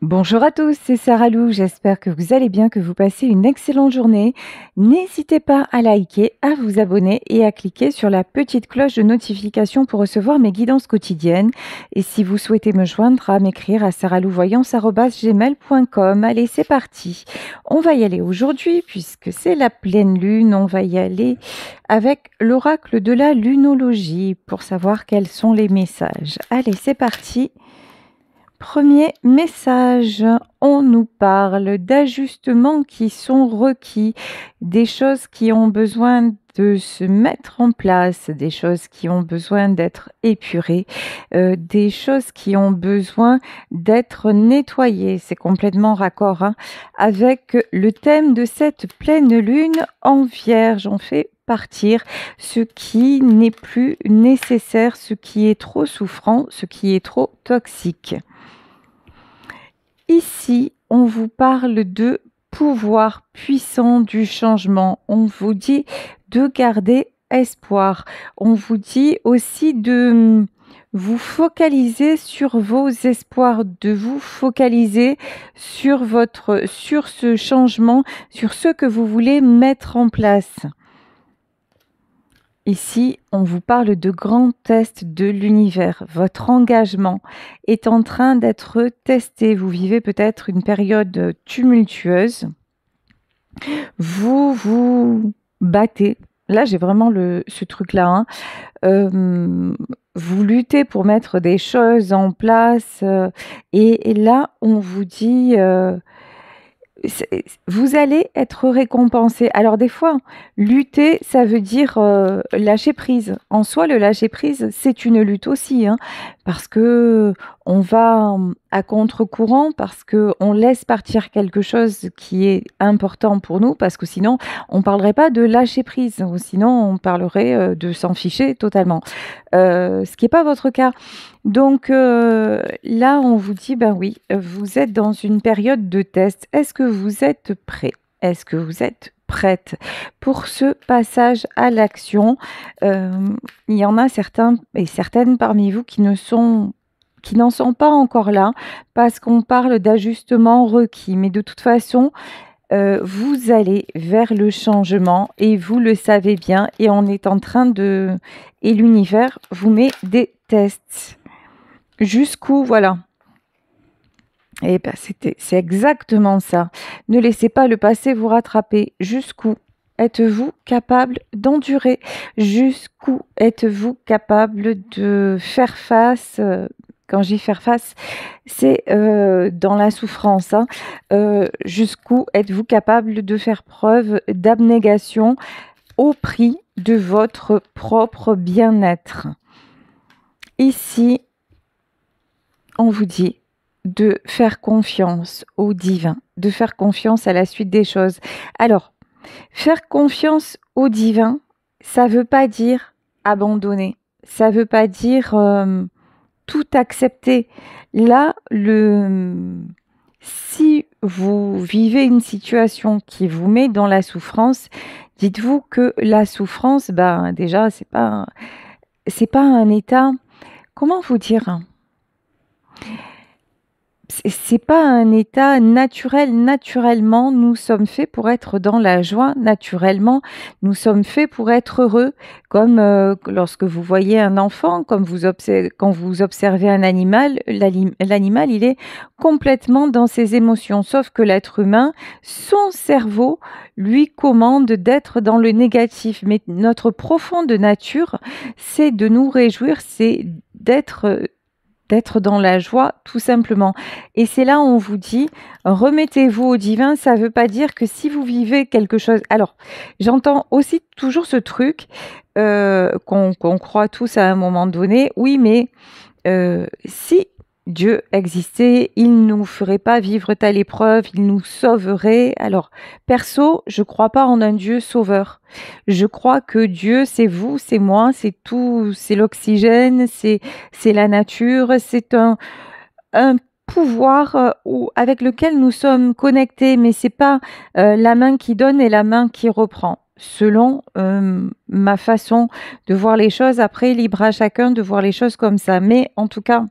Bonjour à tous, c'est Sarah Lou, j'espère que vous allez bien, que vous passez une excellente journée. N'hésitez pas à liker, à vous abonner et à cliquer sur la petite cloche de notification pour recevoir mes guidances quotidiennes. Et si vous souhaitez me joindre, à m'écrire à sarahlouvoyance@gmail.com. Allez, c'est parti. On va y aller aujourd'hui puisque c'est la pleine lune, on va y aller avec l'oracle de la lunologie pour savoir quels sont les messages. Allez, c'est parti. Premier message, on nous parle d'ajustements qui sont requis, des choses qui ont besoin de se mettre en place, des choses qui ont besoin d'être épurées, des choses qui ont besoin d'être nettoyées. C'est complètement raccord hein, avec le thème de cette pleine lune en Vierge. On fait partir ce qui n'est plus nécessaire, ce qui est trop souffrant, ce qui est trop toxique. Ici, on vous parle de pouvoir puissant du changement. On vous dit de garder espoir. On vous dit aussi de vous focaliser sur vos espoirs, de vous focaliser sur ce changement, sur ce que vous voulez mettre en place. Ici, on vous parle de grands tests de l'univers. Votre engagement est en train d'être testé. Vous vivez peut-être une période tumultueuse. Vous vous battez. Là, j'ai vraiment ce truc-là. Hein. Vous luttez pour mettre des choses en place. Et là, on vous dit... vous allez être récompensé. Alors des fois, lutter, ça veut dire lâcher prise. En soi, le lâcher prise, c'est une lutte aussi, hein, parce que on va à contre-courant, parce que on laisse partir quelque chose qui est important pour nous, parce que sinon, on parlerait pas de lâcher prise, ou sinon on parlerait de s'en ficher totalement. Ce qui n'est pas votre cas. Donc là, on vous dit, ben oui, vous êtes dans une période de test. Est-ce que vous êtes prêt? Est-ce que vous êtes prête pour ce passage à l'action? Il y en a certains et certaines parmi vous qui n'en sont pas encore là parce qu'on parle d'ajustement requis. Mais de toute façon, vous allez vers le changement et vous le savez bien et on est en train de... Et l'univers vous met des tests. Jusqu'où, voilà. Et ben c'est exactement ça. Ne laissez pas le passé vous rattraper. Jusqu'où êtes-vous capable d'endurer? Jusqu'où êtes-vous capable de faire face quand je dis faire face, c'est dans la souffrance. Hein. Jusqu'où êtes-vous capable de faire preuve d'abnégation au prix de votre propre bien-être? Ici, on vous dit de faire confiance au divin, de faire confiance à la suite des choses. Alors, faire confiance au divin, ça ne veut pas dire abandonner, ça ne veut pas dire tout accepter. Là, si vous vivez une situation qui vous met dans la souffrance, dites-vous que la souffrance, ben déjà, c'est pas un état. Comment vous dire? C'est pas un état naturel. Naturellement, nous sommes faits pour être dans la joie. Naturellement, nous sommes faits pour être heureux. Comme lorsque vous voyez un enfant, quand vous observez un animal, l'animal, il est complètement dans ses émotions. Sauf que l'être humain, son cerveau lui commande d'être dans le négatif. Mais notre profonde nature, c'est de nous réjouir, c'est d'être dans la joie, tout simplement. Et c'est là où on vous dit, remettez-vous au divin, ça ne veut pas dire que si vous vivez quelque chose... Alors, j'entends aussi toujours ce truc qu'on croit tous à un moment donné, oui, mais si Dieu existait, il ne nous ferait pas vivre telle épreuve, il nous sauverait. Alors, perso, je ne crois pas en un Dieu sauveur. Je crois que Dieu, c'est vous, c'est moi, c'est tout, c'est l'oxygène, c'est la nature, c'est un pouvoir avec lequel nous sommes connectés, mais c'est pas la main qui donne et la main qui reprend. Selon ma façon de voir les choses, après libre à chacun de voir les choses comme ça. Mais en tout cas,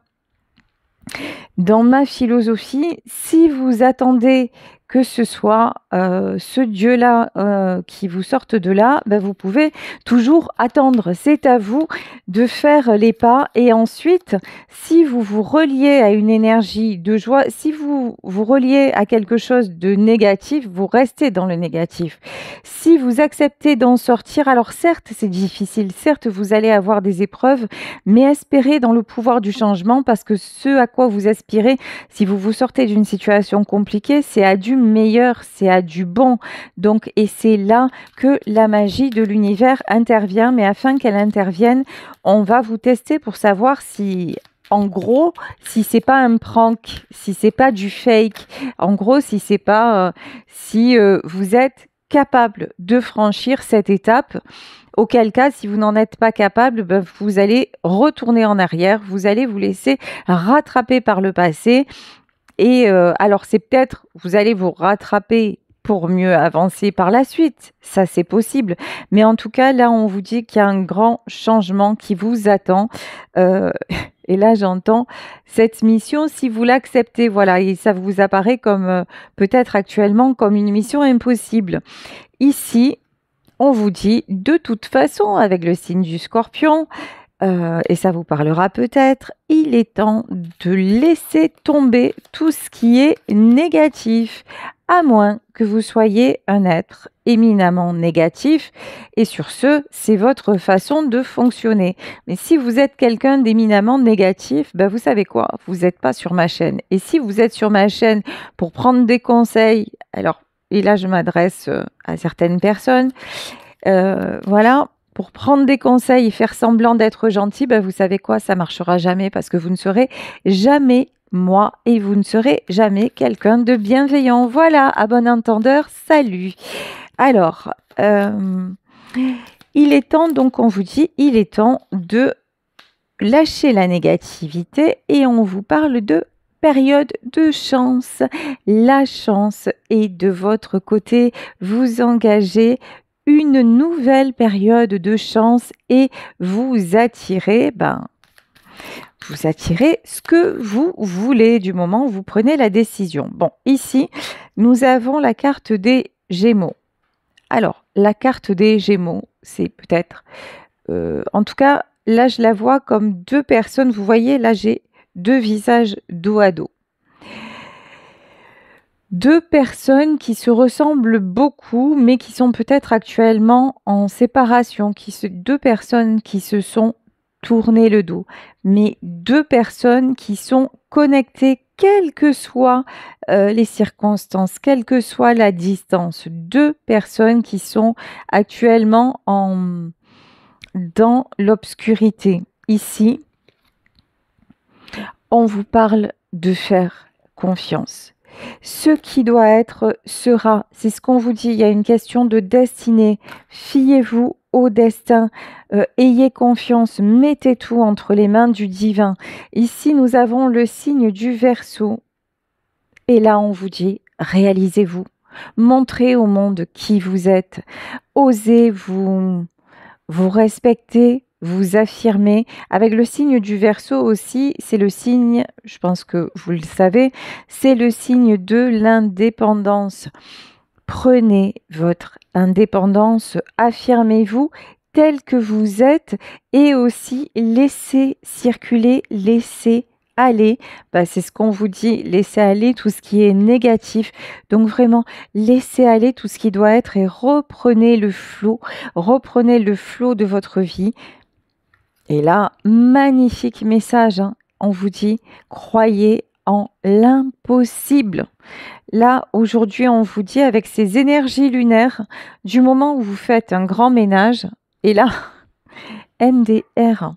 Dans ma philosophie, si vous attendez que ce soit ce Dieu-là qui vous sorte de là, ben vous pouvez toujours attendre. C'est à vous de faire les pas. Et ensuite, si vous vous reliez à une énergie de joie, si vous vous reliez à quelque chose de négatif, vous restez dans le négatif. Si vous acceptez d'en sortir, alors certes, c'est difficile, certes, vous allez avoir des épreuves, mais espérez dans le pouvoir du changement parce que ce à quoi vous aspirez, si vous vous sortez d'une situation compliquée, c'est à du meilleur, c'est à du bon. Donc, et c'est là que la magie de l'univers intervient. Mais afin qu'elle intervienne, on va vous tester pour savoir si, en gros, si c'est pas un prank, si c'est pas du fake, en gros, si c'est pas, si vous êtes capable de franchir cette étape. Auquel cas, si vous n'en êtes pas capable, ben, vous allez retourner en arrière, vous allez vous laisser rattraper par le passé. Et alors, c'est peut-être, vous allez vous rattraper pour mieux avancer par la suite. Ça, c'est possible. Mais en tout cas, là, on vous dit qu'il y a un grand changement qui vous attend. Euh, et là, j'entends cette mission, si vous l'acceptez, voilà, et ça vous apparaît comme peut-être actuellement comme une mission impossible. Ici, on vous dit de toute façon, avec le signe du Scorpion, et ça vous parlera peut-être, il est temps de laisser tomber tout ce qui est négatif, à moins que vous soyez un être éminemment négatif. Et sur ce, c'est votre façon de fonctionner. Mais si vous êtes quelqu'un d'éminemment négatif, ben vous savez quoi? Vous n'êtes pas sur ma chaîne. Et si vous êtes sur ma chaîne pour prendre des conseils, alors, et là je m'adresse à certaines personnes, voilà, pour prendre des conseils et faire semblant d'être gentil, ben vous savez quoi, ça marchera jamais parce que vous ne serez jamais moi et vous ne serez jamais quelqu'un de bienveillant. Voilà, à bon entendeur, salut. Alors, il est temps, donc on vous dit, il est temps de lâcher la négativité et on vous parle de période de chance. La chance est de votre côté, vous engagez une nouvelle période de chance et vous attirez, vous attirez ce que vous voulez du moment où vous prenez la décision. Bon, ici, nous avons la carte des Gémeaux. Alors, la carte des Gémeaux, c'est peut-être, en tout cas, là, je la vois comme deux personnes. Vous voyez, là, j'ai deux visages dos à dos. Deux personnes qui se ressemblent beaucoup, mais qui sont peut-être actuellement en séparation, deux personnes qui se sont tournées le dos, mais deux personnes qui sont connectées, quelles que soient les circonstances, quelle que soit la distance. Deux personnes qui sont actuellement dans l'obscurité. Ici, on vous parle de faire confiance. Ce qui doit être sera. C'est ce qu'on vous dit. Il y a une question de destinée. Fiez-vous au destin. Ayez confiance. Mettez tout entre les mains du divin. Ici, nous avons le signe du Verseau. Et là, on vous dit, réalisez-vous. Montrez au monde qui vous êtes. Osez vous respecter, vous affirmer. Avec le signe du Verseau aussi, c'est le signe, je pense que vous le savez, c'est le signe de l'indépendance. Prenez votre indépendance, affirmez-vous tel que vous êtes et aussi laissez circuler, laissez aller. C'est ce qu'on vous dit, laissez aller tout ce qui est négatif. Donc vraiment, laissez aller tout ce qui doit être et reprenez le flot de votre vie. Et là, magnifique message, hein. On vous dit, croyez en l'impossible. Là, aujourd'hui, on vous dit avec ces énergies lunaires, du moment où vous faites un grand ménage, et là, MDR,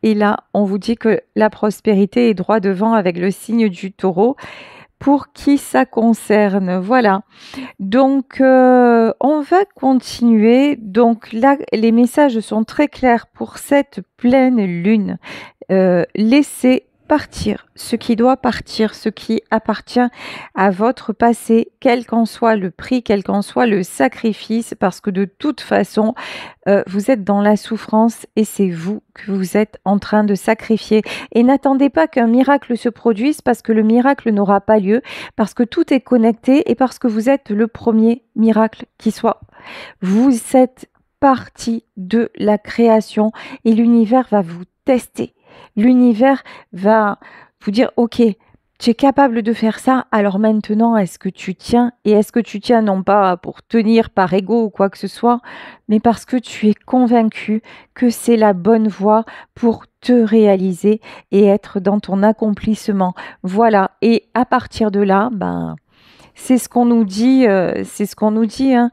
et là, on vous dit que la prospérité est droit devant avec le signe du Taureau. Pour qui ça concerne, voilà. Donc, on va continuer. Donc là, les messages sont très clairs pour cette pleine lune. Laissez partir ce qui doit partir, ce qui appartient à votre passé, quel qu'en soit le prix, quel qu'en soit le sacrifice, parce que de toute façon, vous êtes dans la souffrance et c'est vous que vous êtes en train de sacrifier. Et n'attendez pas qu'un miracle se produise parce que le miracle n'aura pas lieu, parce que tout est connecté et parce que vous êtes le premier miracle qui soit. Vous êtes partie de la création et l'univers va vous tester. L'univers va vous dire, OK, tu es capable de faire ça, alors maintenant, est-ce que tu tiens? Et est-ce que tu tiens non pas pour tenir par ego ou quoi que ce soit, mais parce que tu es convaincu que c'est la bonne voie pour te réaliser et être dans ton accomplissement. Voilà. Et à partir de là, ben, c'est ce qu'on nous dit, hein.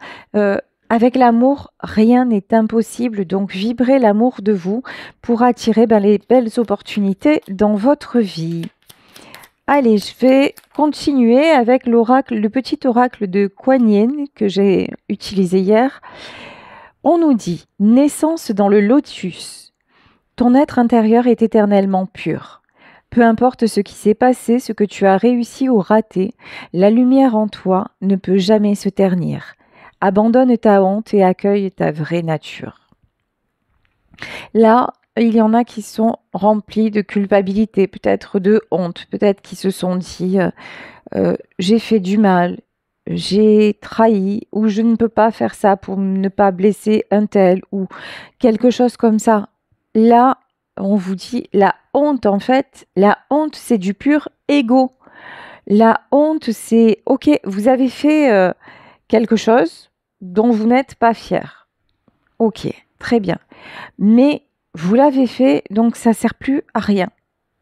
Avec l'amour, rien n'est impossible, donc vibrez l'amour de vous pour attirer les belles opportunités dans votre vie. Allez, je vais continuer avec l'oracle, le petit oracle de Kuan Yin que j'ai utilisé hier. On nous dit, naissance dans le lotus. Ton être intérieur est éternellement pur. Peu importe ce qui s'est passé, ce que tu as réussi ou raté, la lumière en toi ne peut jamais se ternir. Abandonne ta honte et accueille ta vraie nature. Là, il y en a qui sont remplis de culpabilité, peut-être de honte, peut-être qui se sont dit j'ai fait du mal, j'ai trahi, ou je ne peux pas faire ça pour ne pas blesser un tel, ou quelque chose comme ça. Là, on vous dit la honte, en fait, la honte, c'est du pur ego. La honte, c'est ok, vous avez fait quelque chose dont vous n'êtes pas fier. Ok, très bien. Mais vous l'avez fait, donc ça ne sert plus à rien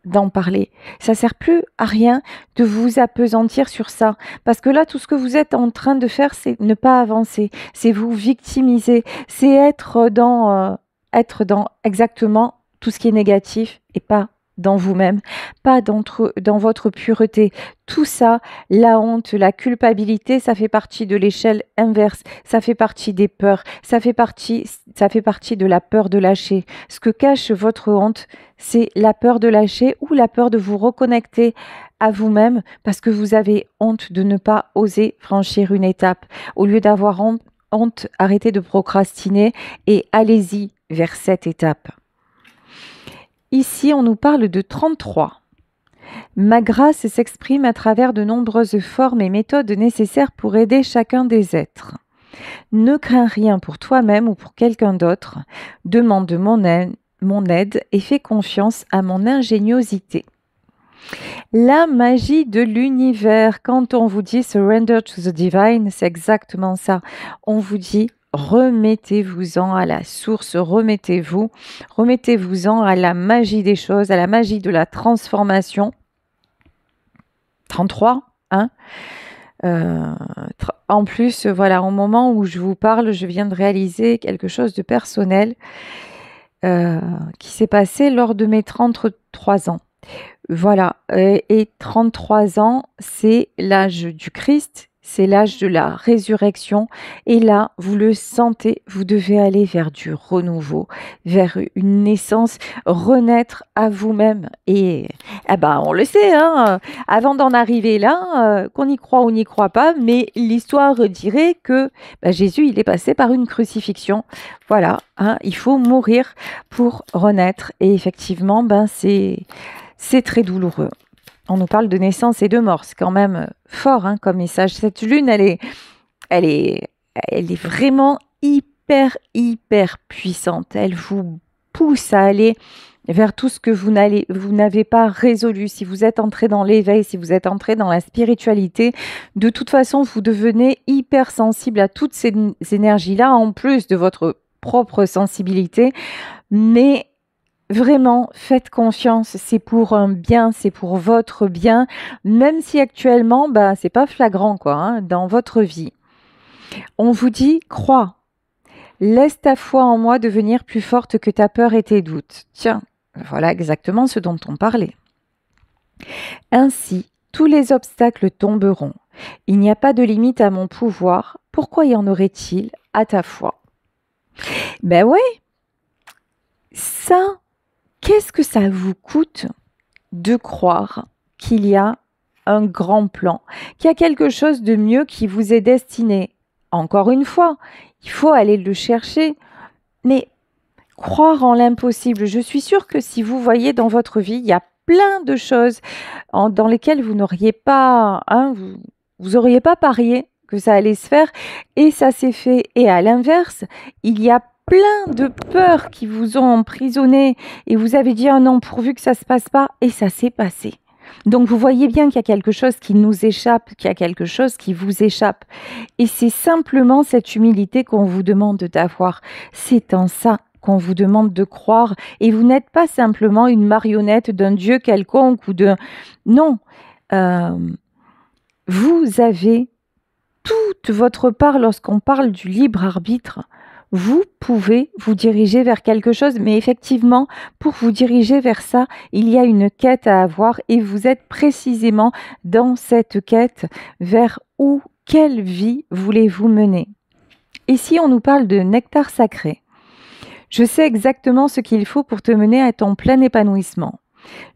d'en parler. Ça ne sert plus à rien de vous appesantir sur ça. Parce que là, tout ce que vous êtes en train de faire, c'est ne pas avancer. C'est vous victimiser. C'est être dans exactement tout ce qui est négatif et pas dans vous-même, pas dans votre pureté. Tout ça, la honte, la culpabilité, ça fait partie de l'échelle inverse, ça fait partie des peurs, ça fait partie de la peur de lâcher. Ce que cache votre honte, c'est la peur de lâcher ou la peur de vous reconnecter à vous-même parce que vous avez honte de ne pas oser franchir une étape. Au lieu d'avoir honte, arrêtez de procrastiner et allez-y vers cette étape. Ici, on nous parle de 33. Ma grâce s'exprime à travers de nombreuses formes et méthodes nécessaires pour aider chacun des êtres. Ne crains rien pour toi-même ou pour quelqu'un d'autre. Demande mon aide et fais confiance à mon ingéniosité. La magie de l'univers, quand on vous dit surrender to the divine, c'est exactement ça. On vous dit remettez-vous-en à la source, remettez-vous-en à la magie des choses, à la magie de la transformation. 33, hein. En plus, voilà, au moment où je vous parle, je viens de réaliser quelque chose de personnel qui s'est passé lors de mes 33 ans. Voilà, et 33 ans, c'est l'âge du Christ, c'est l'âge de la résurrection. Et là, vous le sentez, vous devez aller vers du renouveau, vers une naissance, renaître à vous-même. Et on le sait, hein, avant d'en arriver là, qu'on y croit ou n'y croit pas, mais l'histoire dirait que Jésus, il est passé par une crucifixion. Voilà, hein, il faut mourir pour renaître. Et effectivement, c'est très douloureux. On nous parle de naissance et de mort. C'est quand même fort comme message. Cette lune, elle est vraiment hyper puissante. Elle vous pousse à aller vers tout ce que vous n'avez pas résolu. Si vous êtes entré dans l'éveil, si vous êtes entré dans la spiritualité, de toute façon, vous devenez hyper sensible à toutes ces énergies-là, en plus de votre propre sensibilité. Mais vraiment, faites confiance, c'est pour un bien, c'est pour votre bien, même si actuellement, c'est pas flagrant dans votre vie. On vous dit, crois, laisse ta foi en moi devenir plus forte que ta peur et tes doutes. Tiens, voilà exactement ce dont on parlait. Ainsi, tous les obstacles tomberont. Il n'y a pas de limite à mon pouvoir. Pourquoi y en aurait-il à ta foi? Ouais, ça... Qu'est-ce que ça vous coûte de croire qu'il y a un grand plan, qu'il y a quelque chose de mieux qui vous est destiné. Encore une fois, il faut aller le chercher, mais croire en l'impossible. Je suis sûre que si vous voyez dans votre vie, il y a plein de choses dans lesquelles vous n'auriez pas, vous auriez pas parié que ça allait se faire et ça s'est fait. Et à l'inverse, il y a plein de peurs qui vous ont emprisonné et vous avez dit ah non, pourvu que ça se passe pas et ça s'est passé. Donc vous voyez bien qu'il y a quelque chose qui nous échappe, qu'il y a quelque chose qui vous échappe. Et c'est simplement cette humilité qu'on vous demande d'avoir. C'est en ça qu'on vous demande de croire. Et vous n'êtes pas simplement une marionnette d'un dieu quelconque ou de... Non, vous avez toute votre part lorsqu'on parle du libre arbitre. Vous pouvez vous diriger vers quelque chose, mais effectivement, pour vous diriger vers ça, il y a une quête à avoir et vous êtes précisément dans cette quête vers où, quelle vie voulez-vous mener. Et si on nous parle de nectar sacré, je sais exactement ce qu'il faut pour te mener à ton plein épanouissement.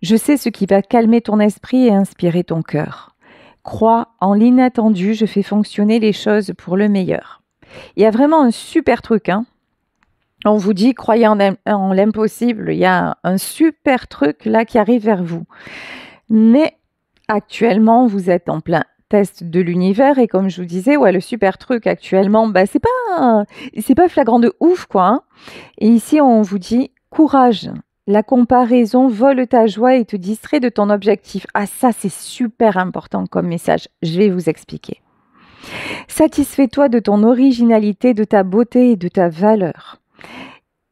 Je sais ce qui va calmer ton esprit et inspirer ton cœur. Crois en l'inattendu, je fais fonctionner les choses pour le meilleur. Il y a vraiment un super truc, hein. On vous dit, croyez en l'impossible, il y a un super truc là qui arrive vers vous. Mais actuellement, vous êtes en plein test de l'univers et comme je vous disais, ouais, le super truc actuellement, bah, c'est pas flagrant de ouf, quoi. Hein. Et ici, on vous dit, courage. La comparaison vole ta joie et te distrait de ton objectif. Ah, ça, c'est super important comme message. Je vais vous expliquer. Satisfais-toi de ton originalité, de ta beauté et de ta valeur.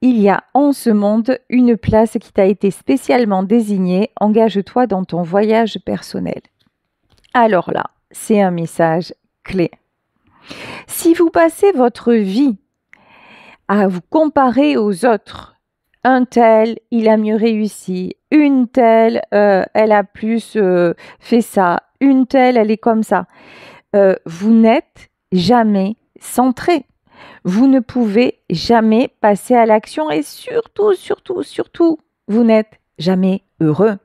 Il y a en ce monde une place qui t'a été spécialement désignée. Engage-toi dans ton voyage personnel. Alors là, c'est un message clé. Si vous passez votre vie à vous comparer aux autres, un tel, il a mieux réussi, une telle, elle a plus fait ça, une telle, elle est comme ça. Vous n'êtes jamais centré. Vous ne pouvez jamais passer à l'action et surtout, vous n'êtes jamais heureux.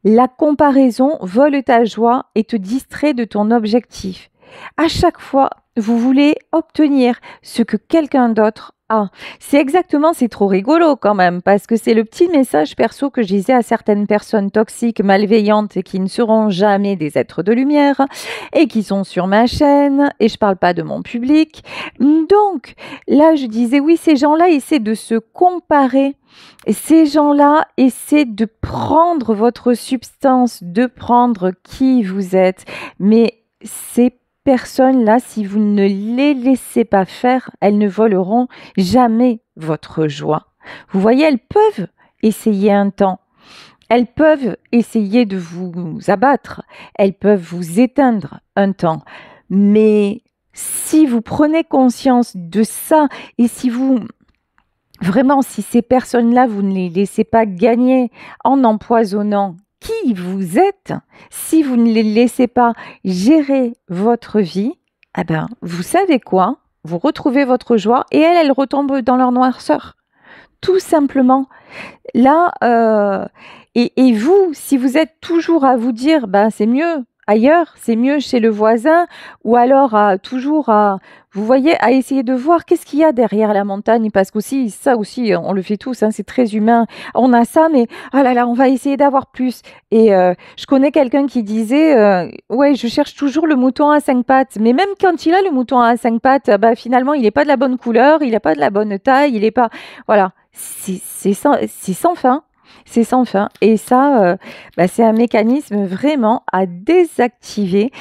La comparaison vole ta joie et te distrait de ton objectif. À chaque fois, vous voulez obtenir ce que quelqu'un d'autre a. C'est trop rigolo quand même, parce que c'est le petit message perso que je disais à certaines personnes toxiques, malveillantes et qui ne seront jamais des êtres de lumière et qui sont sur ma chaîne, et je parle pas de mon public. Donc, là, je disais, oui, ces gens-là essaient de se comparer. Et ces gens-là essaient de prendre votre substance, de prendre qui vous êtes, mais ces personnes-là, si vous ne les laissez pas faire, elles ne voleront jamais votre joie. Vous voyez, elles peuvent essayer un temps. Elles peuvent essayer de vous abattre. Elles peuvent vous éteindre un temps. Mais si vous prenez conscience de ça et si ces personnes-là, vous ne les laissez pas gagner en empoisonnant qui vous êtes, si vous ne les laissez pas gérer votre vie, eh ben, vous savez quoi? Vous retrouvez votre joie et elles retombent dans leur noirceur. Tout simplement. Là, et vous, si vous êtes toujours à vous dire, ben, c'est mieux ailleurs, c'est mieux chez le voisin, ou alors vous voyez, à essayer de voir qu'est-ce qu'il y a derrière la montagne, parce qu'aussi, ça aussi, on le fait tous, hein, c'est très humain. On a ça, mais oh là là, on va essayer d'avoir plus. Et je connais quelqu'un qui disait, ouais, je cherche toujours le mouton à 5 pattes, mais même quand il a le mouton à 5 pattes, bah, finalement, il n'est pas de la bonne couleur, il n'est pas de la bonne taille, il n'est pas, voilà, c'est sans fin. C'est sans fin. Et ça, c'est un mécanisme vraiment à désactiver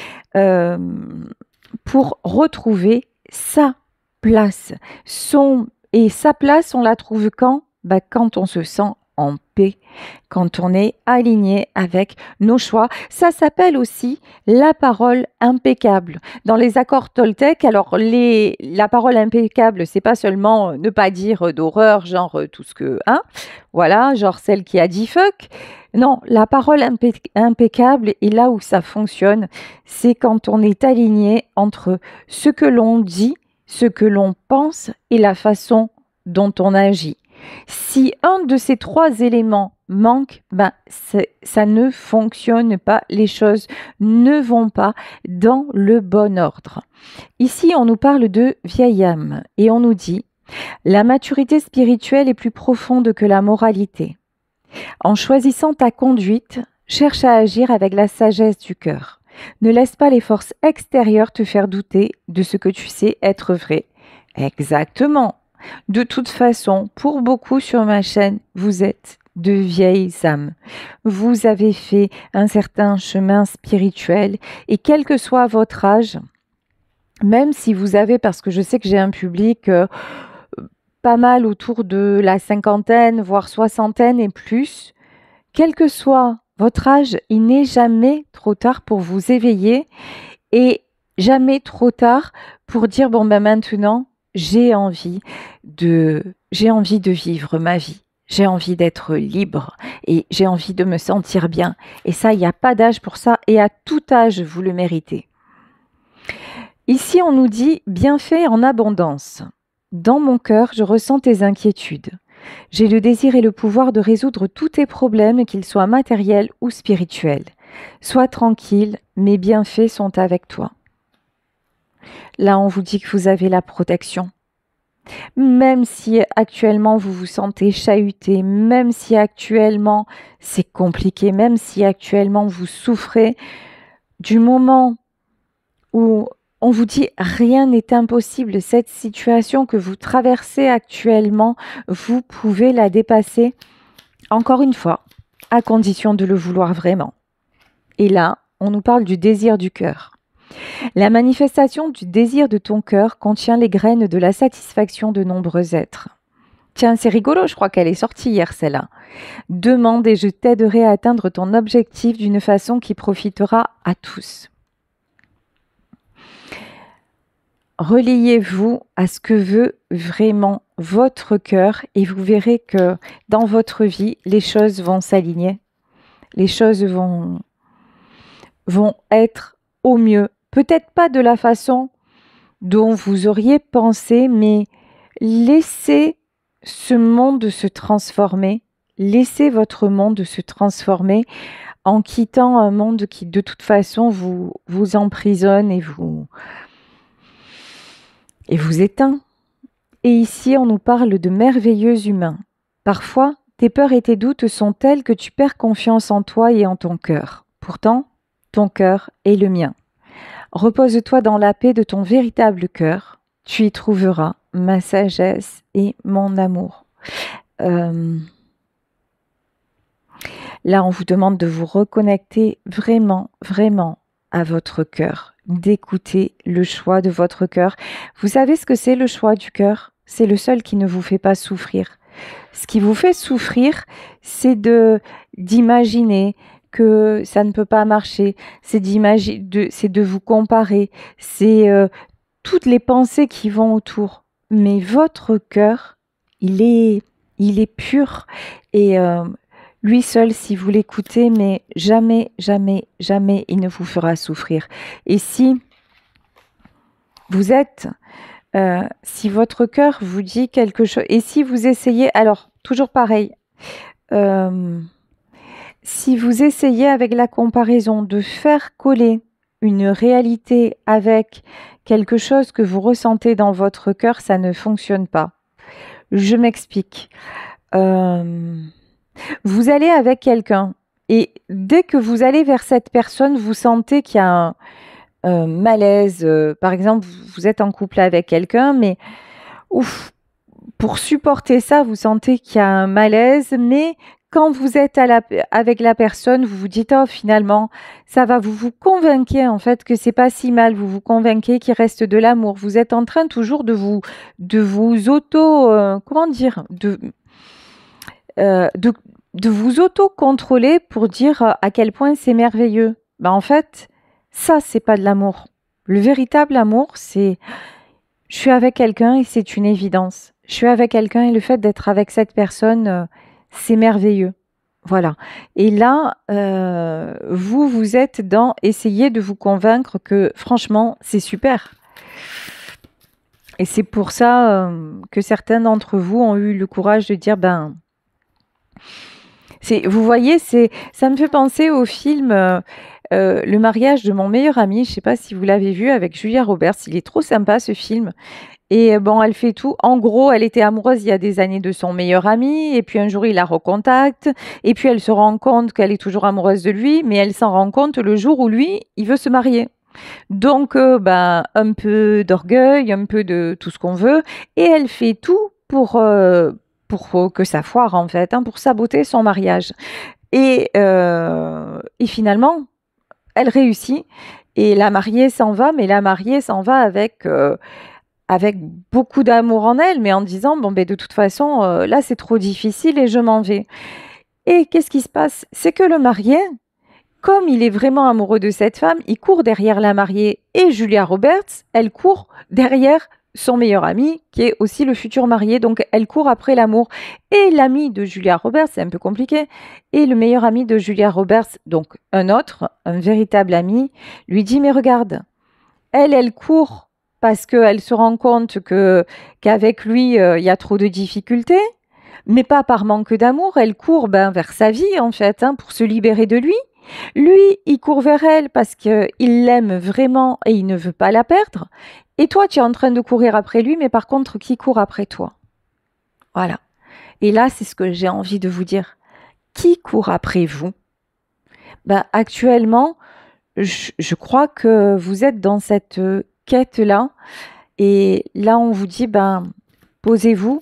pour retrouver sa place. Et sa place, on la trouve quand? Quand on se sent en paix, quand on est aligné avec nos choix. Ça s'appelle aussi la parole impeccable. Dans les accords Toltec, alors la parole impeccable, c'est pas seulement ne pas dire d'horreur, genre tout ce que, hein, voilà, genre celle qui a dit fuck. Non, la parole impeccable, et là où ça fonctionne, c'est quand on est aligné entre ce que l'on dit, ce que l'on pense et la façon dont on agit. Si un de ces 3 éléments manque, ben ça ne fonctionne pas, les choses ne vont pas dans le bon ordre. Ici, on nous parle de vieille âme et on nous dit: la maturité spirituelle est plus profonde que la moralité. En choisissant ta conduite, cherche à agir avec la sagesse du cœur. Ne laisse pas les forces extérieures te faire douter de ce que tu sais être vrai. Exactement. De toute façon, pour beaucoup sur ma chaîne, vous êtes de vieilles âmes. Vous avez fait un certain chemin spirituel et quel que soit votre âge, même si vous avez, parce que je sais que j'ai un public pas mal autour de la cinquantaine, voire soixantaine et plus, quel que soit votre âge, il n'est jamais trop tard pour vous éveiller et jamais trop tard pour dire bon ben maintenant j'ai envie de vivre ma vie. J'ai envie d'être libre et j'ai envie de me sentir bien. Et ça, il n'y a pas d'âge pour ça et à tout âge, vous le méritez. Ici, on nous dit bienfait en abondance. Dans mon cœur, je ressens tes inquiétudes. J'ai le désir et le pouvoir de résoudre tous tes problèmes, qu'ils soient matériels ou spirituels. Sois tranquille, mes bienfaits sont avec toi. Là, on vous dit que vous avez la protection. Même si actuellement vous vous sentez chahuté, même si actuellement c'est compliqué, même si actuellement vous souffrez, du moment où on vous dit rien n'est impossible, cette situation que vous traversez actuellement, vous pouvez la dépasser, encore une fois, à condition de le vouloir vraiment. Et là, on nous parle du désir du cœur. La manifestation du désir de ton cœur contient les graines de la satisfaction de nombreux êtres. Tiens, c'est rigolo, je crois qu'elle est sortie hier, celle-là. Demande et je t'aiderai à atteindre ton objectif d'une façon qui profitera à tous. Reliez-vous à ce que veut vraiment votre cœur et vous verrez que dans votre vie, les choses vont s'aligner. Les choses vont être au mieux. Peut-être pas de la façon dont vous auriez pensé, mais laissez ce monde se transformer. Laissez votre monde se transformer en quittant un monde qui, de toute façon, vous emprisonne et vous éteint. Et ici, on nous parle de merveilleux humains. Parfois, tes peurs et tes doutes sont tels que tu perds confiance en toi et en ton cœur. Pourtant, ton cœur est le mien. Repose-toi dans la paix de ton véritable cœur. Tu y trouveras ma sagesse et mon amour. Là, on vous demande de vous reconnecter vraiment, vraiment à votre cœur, d'écouter le choix de votre cœur. Vous savez ce que c'est le choix du cœur? C'est le seul qui ne vous fait pas souffrir. Ce qui vous fait souffrir, c'est d'imaginer que ça ne peut pas marcher, c'est de vous comparer, c'est toutes les pensées qui vont autour. Mais votre cœur, il est pur et lui seul, si vous l'écoutez, mais jamais, jamais, jamais, il ne vous fera souffrir. Et si vous êtes, si votre cœur vous dit quelque chose, et si vous essayez, alors toujours pareil, si vous essayez avec la comparaison de faire coller une réalité avec quelque chose que vous ressentez dans votre cœur, ça ne fonctionne pas. Je m'explique. Vous allez avec quelqu'un et dès que vous allez vers cette personne, vous sentez qu'il y a un malaise. Par exemple, vous êtes en couple avec quelqu'un, mais ouf, pour supporter ça, vous sentez qu'il y a un malaise, mais quand vous êtes avec la personne, vous vous dites oh finalement ça va, vous vous convainquez en fait que c'est pas si mal, vous vous convainquez qu'il reste de l'amour. Vous êtes en train toujours de vous comment dire, de vous auto-contrôler pour dire à quel point c'est merveilleux. En fait, ça c'est pas de l'amour. Le véritable amour, c'est je suis avec quelqu'un et c'est une évidence. Je suis avec quelqu'un et le fait d'être avec cette personne, c'est merveilleux. Voilà. Et là, vous êtes dans essayer de vous convaincre que franchement, c'est super. Et c'est pour ça que certains d'entre vous ont eu le courage de dire, ben, vous voyez, ça me fait penser au film Le mariage de mon meilleur ami. Je ne sais pas si vous l'avez vu avec Julia Roberts. Il est trop sympa ce film. Et bon, elle fait tout. En gros, elle était amoureuse il y a des années de son meilleur ami, et puis un jour, il la recontacte, et puis elle se rend compte qu'elle est toujours amoureuse de lui, mais elle s'en rend compte le jour où lui, il veut se marier. Donc, ben, un peu d'orgueil, un peu de tout ce qu'on veut, et elle fait tout pour que ça foire, en fait, hein, pour saboter son mariage. Et finalement, elle réussit, et la mariée s'en va, mais la mariée s'en va avec beaucoup d'amour en elle, mais en disant, bon, ben, de toute façon, là, c'est trop difficile et je m'en vais. Et qu'est-ce qui se passe? C'est que le marié, comme il est vraiment amoureux de cette femme, il court derrière la mariée et Julia Roberts, elle court derrière son meilleur ami, qui est aussi le futur marié, donc elle court après l'amour. Et l'ami de Julia Roberts, c'est un peu compliqué, et le meilleur ami de Julia Roberts, donc un autre, un véritable ami, lui dit, mais regarde, elle court parce qu'elle se rend compte qu'avec lui, il y a trop de difficultés, mais pas par manque d'amour. Elle court ben, vers sa vie, en fait, hein, pour se libérer de lui. Lui, il court vers elle parce qu'il l'aime vraiment et il ne veut pas la perdre. Et toi, tu es en train de courir après lui, mais par contre, qui court après toi? Voilà. Et là, c'est ce que j'ai envie de vous dire. Qui court après vous? Ben, actuellement, je crois que vous êtes dans cette quête-là. Et là, on vous dit, ben, posez-vous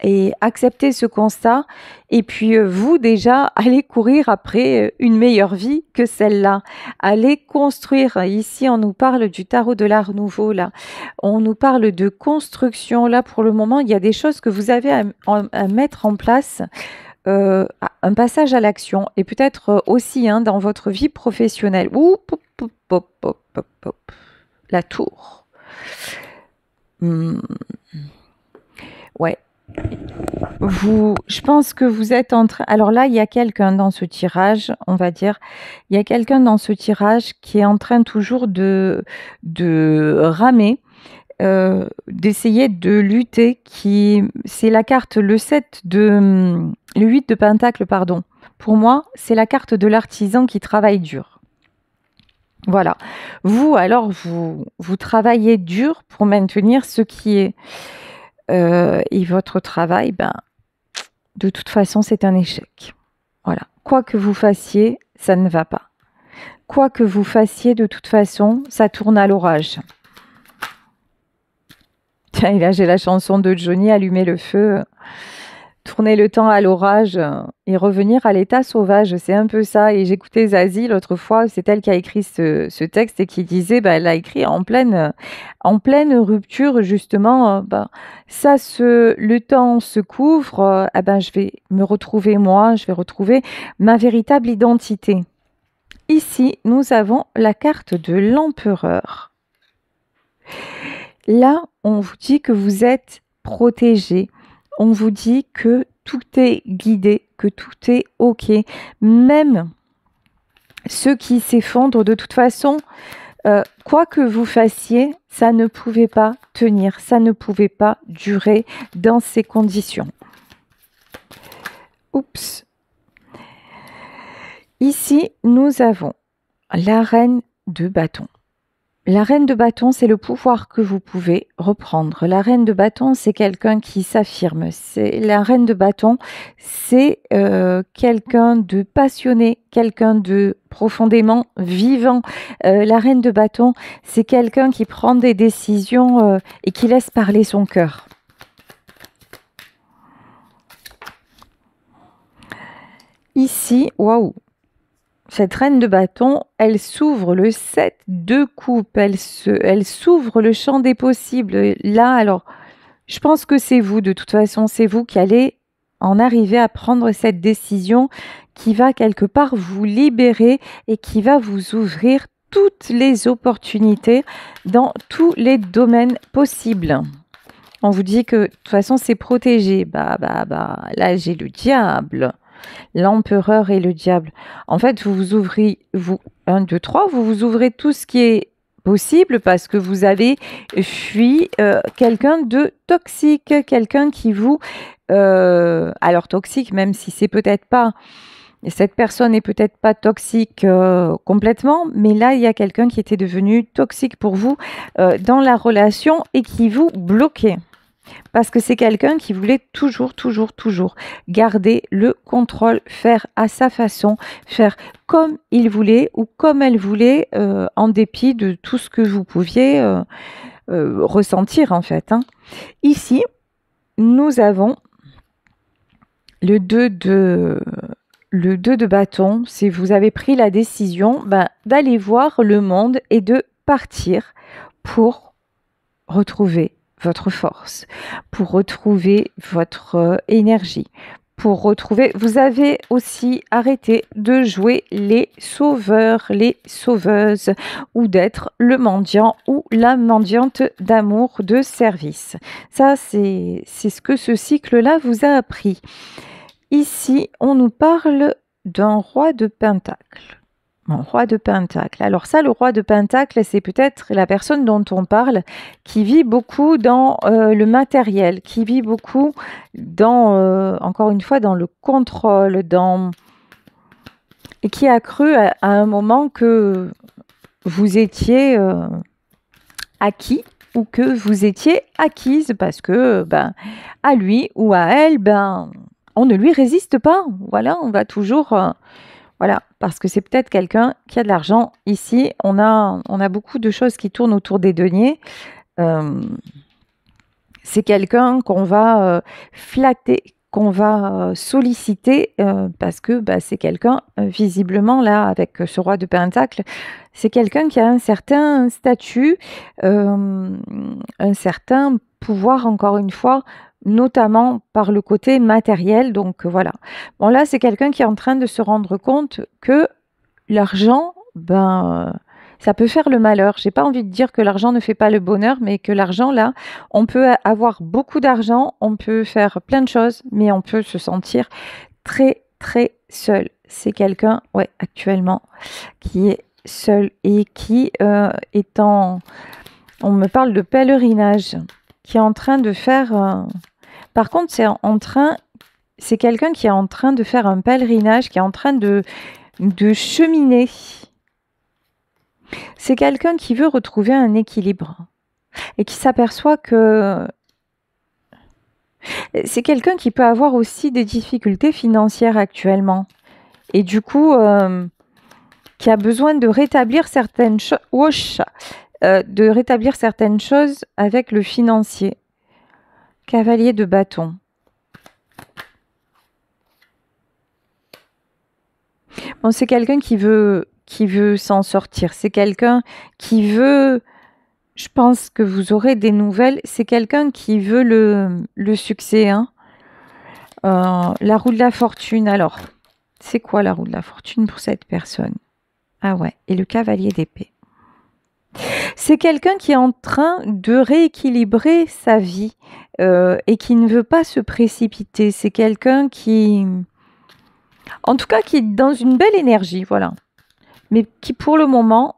et acceptez ce constat. Et puis, vous, déjà, allez courir après une meilleure vie que celle-là. Allez construire. Ici, on nous parle du tarot de l'Art Nouveau, là. On nous parle de construction. Là, pour le moment, il y a des choses que vous avez à mettre en place. Un passage à l'action et peut-être aussi hein, dans votre vie professionnelle. Ouh, pop, pop, pop, pop, pop, pop. La tour. Ouais. Je pense que vous êtes en train. Alors là, il y a quelqu'un dans ce tirage, on va dire. Il y a quelqu'un dans ce tirage qui est en train toujours de ramer, d'essayer de lutter. C'est la carte le 8 de Pentacle, pardon. Pour moi, c'est la carte de l'artisan qui travaille dur. Voilà. Vous, alors, vous travaillez dur pour maintenir ce qui est. Et votre travail, ben, de toute façon, c'est un échec. Voilà. Quoi que vous fassiez, ça ne va pas. Quoi que vous fassiez, de toute façon, ça tourne à l'orage. Tiens, et là, j'ai la chanson de Johnny, Allumer le feu. Tourner le temps à l'orage et revenir à l'état sauvage, c'est un peu ça. Et j'écoutais Zazie l'autre fois, c'est elle qui a écrit ce texte et qui disait, bah, elle l'a écrit en pleine rupture justement. Le temps se couvre, je vais me retrouver moi, je vais retrouver ma véritable identité. Ici, nous avons la carte de l'empereur. Là, on vous dit que vous êtes protégé. On vous dit que tout est guidé, que tout est OK. Même ceux qui s'effondrent, de toute façon, quoi que vous fassiez, ça ne pouvait pas tenir, ça ne pouvait pas durer dans ces conditions. Oups. Ici, nous avons la reine de bâton. La reine de bâton, c'est le pouvoir que vous pouvez reprendre. La reine de bâton, c'est quelqu'un qui s'affirme. La reine de bâton, c'est quelqu'un de passionné, quelqu'un de profondément vivant. La reine de bâton, c'est quelqu'un qui prend des décisions et qui laisse parler son cœur. Ici, waouh! Cette reine de bâton, elle s'ouvre le 7 de coupe, elle s'ouvre le champ des possibles. Là, alors, je pense que c'est vous, de toute façon, c'est vous qui allez en arriver à prendre cette décision qui va quelque part vous libérer et qui va vous ouvrir toutes les opportunités dans tous les domaines possibles. On vous dit que de toute façon, c'est protégé. Là, j'ai le diable. L'empereur et le diable. En fait, vous vous ouvrez, 1, 2, 3, vous vous ouvrez tout ce qui est possible parce que vous avez fui quelqu'un de toxique, quelqu'un qui vous... alors toxique, même si c'est peut-être pas... Cette personne n'est peut-être pas toxique complètement, mais là, il y a quelqu'un qui était devenu toxique pour vous dans la relation et qui vous bloquait. Parce que c'est quelqu'un qui voulait toujours garder le contrôle, faire à sa façon, faire comme il voulait ou comme elle voulait, en dépit de tout ce que vous pouviez ressentir en fait. Hein. Ici, nous avons le 2 de bâton. Si vous avez pris la décision d'aller voir le monde et de partir pour retrouver votre force, pour retrouver votre énergie, pour retrouver... Vous avez aussi arrêté de jouer les sauveurs, les sauveuses, ou d'être le mendiant ou la mendiante d'amour, de service. Ça, c'est ce que ce cycle-là vous a appris. Ici, on nous parle d'un roi de Pentacle. Mon roi de Pentacle. Alors ça, le roi de Pentacle, c'est peut-être la personne dont on parle qui vit beaucoup dans le matériel, qui vit beaucoup dans, encore une fois, dans le contrôle, et qui a cru à un moment que vous étiez acquis ou que vous étiez acquise parce que à lui ou à elle, on ne lui résiste pas. Voilà, on va toujours... Voilà, parce que c'est peut-être quelqu'un qui a de l'argent. Ici, on a beaucoup de choses qui tournent autour des deniers. C'est quelqu'un qu'on va flatter, qu'on va solliciter, parce que c'est quelqu'un, visiblement, là, avec ce roi de Pentacle, c'est quelqu'un qui a un certain statut, un certain pouvoir, encore une fois, notamment par le côté matériel. Donc voilà. Bon, là, c'est quelqu'un qui est en train de se rendre compte que l'argent, ça peut faire le malheur. J'ai pas envie de dire que l'argent ne fait pas le bonheur, mais que l'argent, là, on peut avoir beaucoup d'argent, on peut faire plein de choses, mais on peut se sentir très, très seul. C'est quelqu'un, ouais, actuellement, qui est seul et qui on me parle de pèlerinage, qui est en train de faire... Par contre, c'est quelqu'un qui est en train de faire un pèlerinage, qui est en train de cheminer. C'est quelqu'un qui veut retrouver un équilibre et qui s'aperçoit que c'est quelqu'un qui peut avoir aussi des difficultés financières actuellement. Et du coup, qui a besoin de rétablir certaines choses. De rétablir certaines choses avec le financier. Cavalier de bâton. Bon, c'est quelqu'un qui veut s'en sortir. C'est quelqu'un qui veut... Je pense que vous aurez des nouvelles. C'est quelqu'un qui veut le succès. Hein. La roue de la fortune. Alors, c'est quoi la roue de la fortune pour cette personne? Ah ouais, et le cavalier d'épée. C'est quelqu'un qui est en train de rééquilibrer sa vie et qui ne veut pas se précipiter. C'est quelqu'un qui... En tout cas, qui est dans une belle énergie, voilà. Mais qui, pour le moment,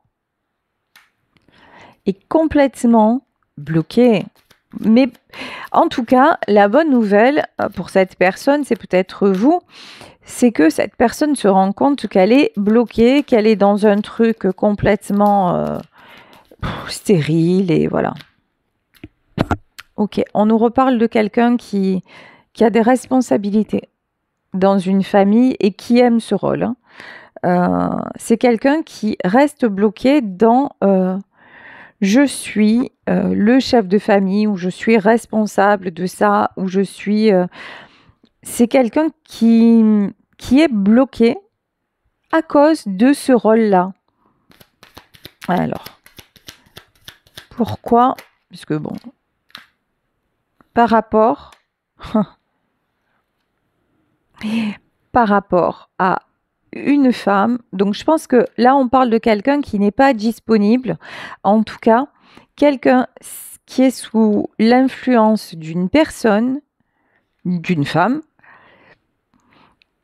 est complètement bloqué. Mais en tout cas, la bonne nouvelle pour cette personne, c'est peut-être vous, c'est que cette personne se rend compte qu'elle est bloquée, qu'elle est dans un truc complètement stérile et voilà. Ok, on nous reparle de quelqu'un qui a des responsabilités dans une famille et qui aime ce rôle. Hein. C'est quelqu'un qui reste bloqué dans je suis le chef de famille ou je suis responsable de ça ou je suis... c'est quelqu'un qui est bloqué à cause de ce rôle-là. Alors, pourquoi? Parce que bon, par rapport à une femme, donc je pense que là on parle de quelqu'un qui n'est pas disponible, en tout cas quelqu'un qui est sous l'influence d'une personne, d'une femme,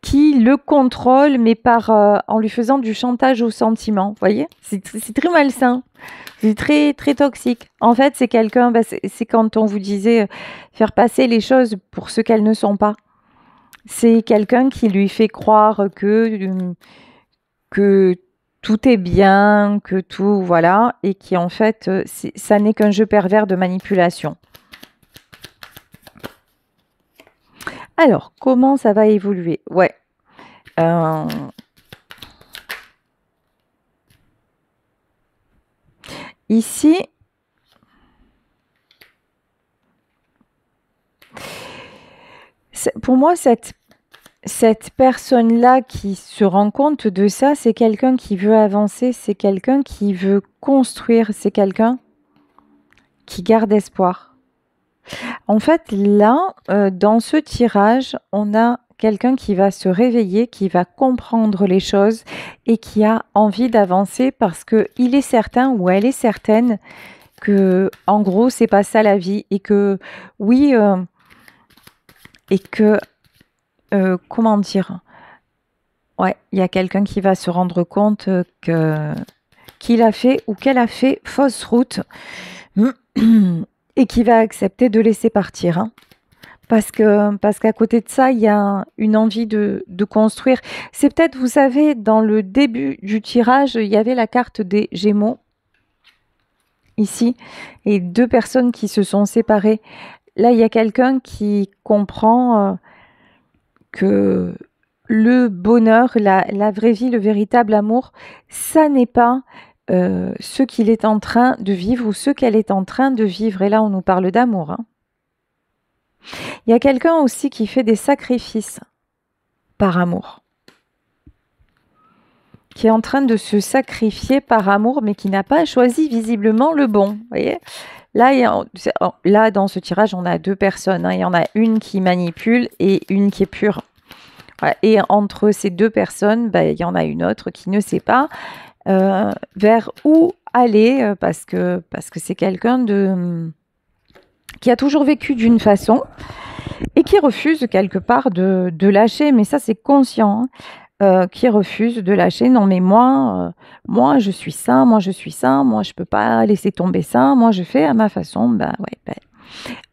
qui le contrôle, mais en lui faisant du chantage au sentiment. Vous voyez, c'est très malsain. C'est très, très toxique. En fait, c'est quelqu'un, c'est quand on vous disait faire passer les choses pour ce qu'elles ne sont pas. C'est quelqu'un qui lui fait croire que tout est bien, que tout, voilà, et qui en fait, ça n'est qu'un jeu pervers de manipulation. Alors, comment ça va évoluer? Ouais. Ici, pour moi, cette personne-là qui se rend compte de ça, c'est quelqu'un qui veut avancer, c'est quelqu'un qui veut construire, c'est quelqu'un qui garde espoir. En fait, là, dans ce tirage, on a quelqu'un qui va se réveiller, qui va comprendre les choses et qui a envie d'avancer parce qu'il est certain ou elle est certaine que, en gros, c'est pas ça la vie et que, oui, et que, comment dire? Ouais, il y a quelqu'un qui va se rendre compte qu'il a fait ou qu'elle a fait fausse route et qui va accepter de laisser partir. Hein. Parce qu'à côté de ça, il y a une envie de construire. C'est peut-être, vous savez, dans le début du tirage, il y avait la carte des Gémeaux, ici, et 2 personnes qui se sont séparées. Là, il y a quelqu'un qui comprend que le bonheur, la vraie vie, le véritable amour, ça n'est pas ce qu'il est en train de vivre ou ce qu'elle est en train de vivre. Et là, on nous parle d'amour. Hein. Il y a quelqu'un aussi qui fait des sacrifices par amour, qui est en train de se sacrifier par amour, mais qui n'a pas choisi visiblement le bon. Vous voyez ? Là, dans ce tirage, on a 2 personnes. Hein. Il y en a une qui manipule et une qui est pure. Voilà. Et entre ces 2 personnes, il y en a une autre qui ne sait pas vers où aller parce que c'est quelqu'un qui a toujours vécu d'une façon et qui refuse quelque part de lâcher, mais ça c'est conscient, hein, qui refuse de lâcher. Non mais moi je suis ça, moi je peux pas laisser tomber ça, moi je fais à ma façon.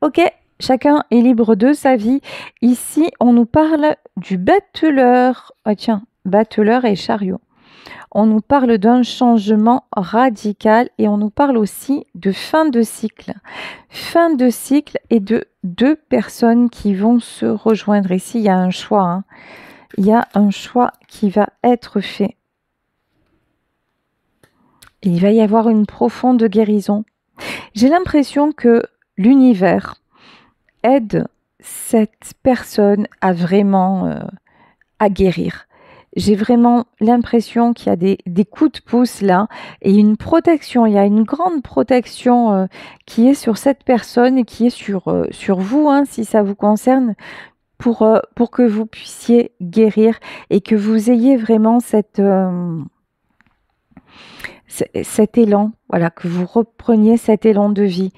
Ok, chacun est libre de sa vie. Ici on nous parle du battleur. Ah tiens, battleur et chariot. On nous parle d'un changement radical et on nous parle aussi de fin de cycle. Fin de cycle et de 2 personnes qui vont se rejoindre. Ici, il y a un choix. Hein. Il y a un choix qui va être fait. Et il va y avoir une profonde guérison. J'ai l'impression que l'univers aide cette personne à vraiment à guérir. J'ai vraiment l'impression qu'il y a des coups de pouce là et une protection. Il y a une grande protection qui est sur cette personne et qui est sur vous, hein, si ça vous concerne, pour que vous puissiez guérir et que vous ayez vraiment cet élan, voilà, que vous repreniez cet élan de vie.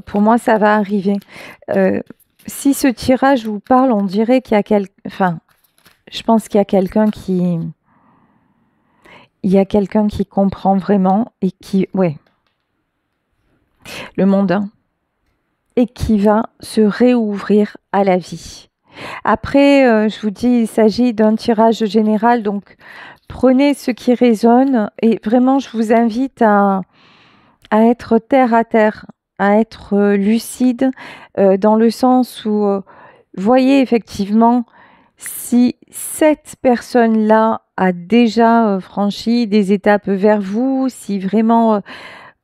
Pour moi, ça va arriver. Si ce tirage vous parle, on dirait qu'il y a je pense qu'il y a quelqu'un qui comprend vraiment et le mondain, et qui va se réouvrir à la vie. Après, je vous dis, il s'agit d'un tirage général, donc prenez ce qui résonne et vraiment, je vous invite à être terre à terre, à être lucide, dans le sens où, voyez effectivement si cette personne-là a déjà franchi des étapes vers vous, si vraiment,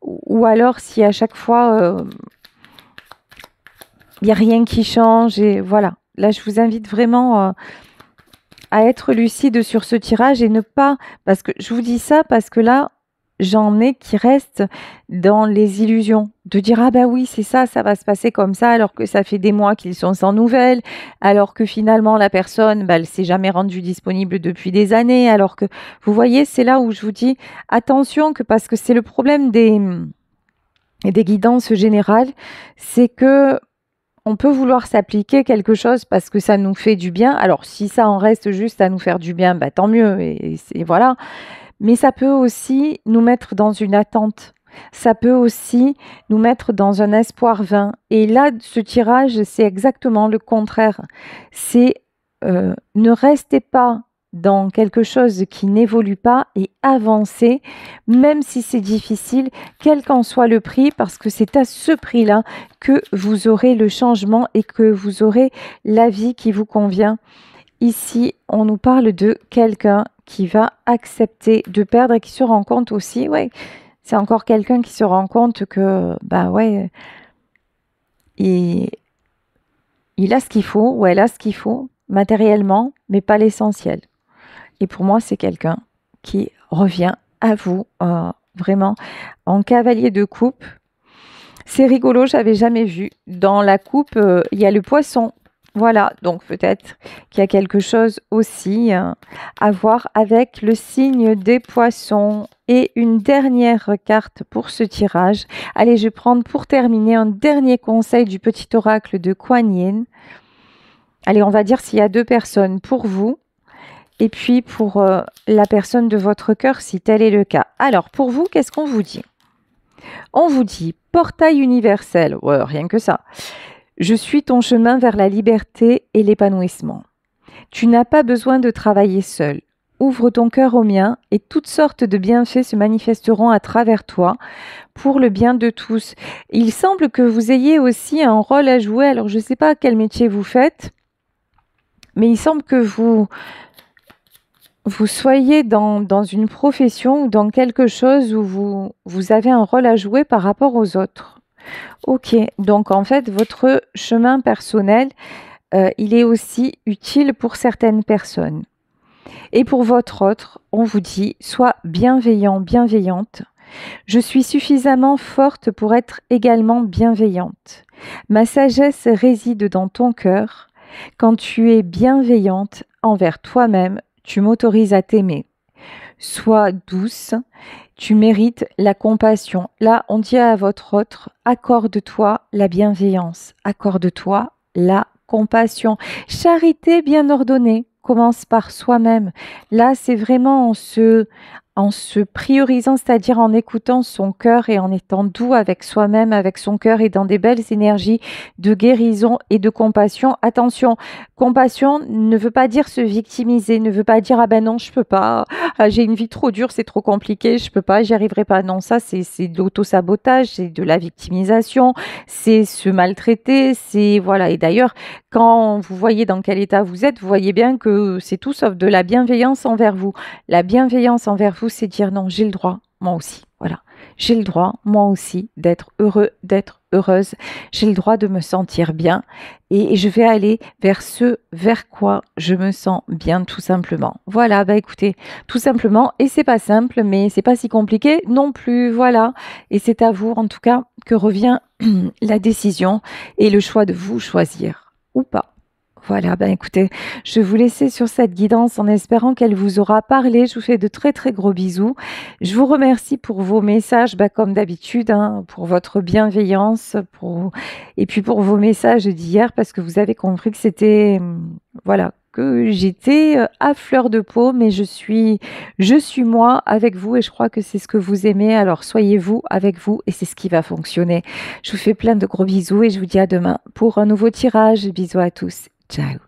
ou alors si à chaque fois, il n'y a rien qui change. Et voilà, là, je vous invite vraiment à être lucide sur ce tirage et ne pas... Parce que je vous dis ça parce que là, j'en ai qui restent dans les illusions, de dire ah ben oui c'est ça va se passer comme ça alors que ça fait des mois qu'ils sont sans nouvelles, alors que finalement la personne elle s'est jamais rendue disponible depuis des années, alors que vous voyez c'est là où je vous dis attention parce que c'est le problème des guidances générales, c'est que on peut vouloir s'appliquer quelque chose parce que ça nous fait du bien. Alors, si ça en reste juste à nous faire du bien, bah, tant mieux, et voilà. Mais ça peut aussi nous mettre dans une attente. Ça peut aussi nous mettre dans un espoir vain. Et là, ce tirage, c'est exactement le contraire. C'est ne restez pas dans quelque chose qui n'évolue pas et avancez, même si c'est difficile, quel qu'en soit le prix, parce que c'est à ce prix-là que vous aurez le changement et que vous aurez la vie qui vous convient. Ici, on nous parle de quelqu'un qui va accepter de perdre et qui se rend compte aussi, ouais, c'est encore quelqu'un qui se rend compte que, bah ouais, il, il a ce qu'il faut, ou elle a ce qu'il faut, matériellement, mais pas l'essentiel. Et pour moi, c'est quelqu'un qui revient à vous, vraiment, en cavalier de coupe. C'est rigolo, j'avais jamais vu. Dans la coupe, il y a le poisson. Voilà, donc peut-être qu'il y a quelque chose aussi à voir avec le signe des poissons. Et une dernière carte pour ce tirage. Allez, je vais prendre pour terminer un dernier conseil du petit oracle de Kuan Yin. Allez, on va dire s'il y a 2 personnes pour vous et puis pour la personne de votre cœur, si tel est le cas. Alors, pour vous, qu'est-ce qu'on vous dit? On vous dit portail universel. Ouais, rien que ça. Je suis ton chemin vers la liberté et l'épanouissement. Tu n'as pas besoin de travailler seul. Ouvre ton cœur au mien et toutes sortes de bienfaits se manifesteront à travers toi pour le bien de tous. Il semble que vous ayez aussi un rôle à jouer. Alors, je ne sais pas quel métier vous faites, mais il semble que vous soyez dans une profession ou dans quelque chose où vous avez un rôle à jouer par rapport aux autres. Ok, donc en fait, votre chemin personnel, il est aussi utile pour certaines personnes. Et pour votre autre, on vous dit, sois bienveillant, bienveillante. Je suis suffisamment forte pour être également bienveillante. Ma sagesse réside dans ton cœur. Quand tu es bienveillante envers toi-même, tu m'autorises à t'aimer. Sois douce, tu mérites la compassion. Là, on dit à votre autre, accorde-toi la bienveillance, accorde-toi la compassion. Charité bien ordonnée commence par soi-même. Là, c'est vraiment en se priorisant, c'est-à-dire en écoutant son cœur et en étant doux avec soi-même, avec son cœur et dans des belles énergies de guérison et de compassion. Attention, compassion ne veut pas dire se victimiser, ne veut pas dire ah ben non, je peux pas, ah, j'ai une vie trop dure, c'est trop compliqué, je peux pas, j'y arriverai pas. Non, ça c'est de l'auto-sabotage, c'est de la victimisation, c'est se maltraiter, c'est voilà. Et d'ailleurs, quand vous voyez dans quel état vous êtes, vous voyez bien que c'est tout sauf de la bienveillance envers vous. La bienveillance envers vous, c'est dire non, j'ai le droit, moi aussi. Voilà. J'ai le droit, moi aussi, d'être heureux, d'être heureuse. J'ai le droit de me sentir bien. Et je vais aller vers ce vers quoi je me sens bien, tout simplement. Voilà, bah écoutez, tout simplement. Et c'est pas simple, mais c'est pas si compliqué non plus. Voilà. Et c'est à vous, en tout cas, que revient la décision et le choix de vous choisir ou pas. Voilà, ben écoutez, je vais vous laisser sur cette guidance en espérant qu'elle vous aura parlé. Je vous fais de très très gros bisous. Je vous remercie pour vos messages, comme d'habitude, hein, pour votre bienveillance, et puis pour vos messages d'hier, parce que vous avez compris que c'était, voilà, que j'étais à fleur de peau, mais je suis moi avec vous et je crois que c'est ce que vous aimez. Alors soyez vous avec vous et c'est ce qui va fonctionner. Je vous fais plein de gros bisous et je vous dis à demain pour un nouveau tirage. Bisous à tous. Ciao.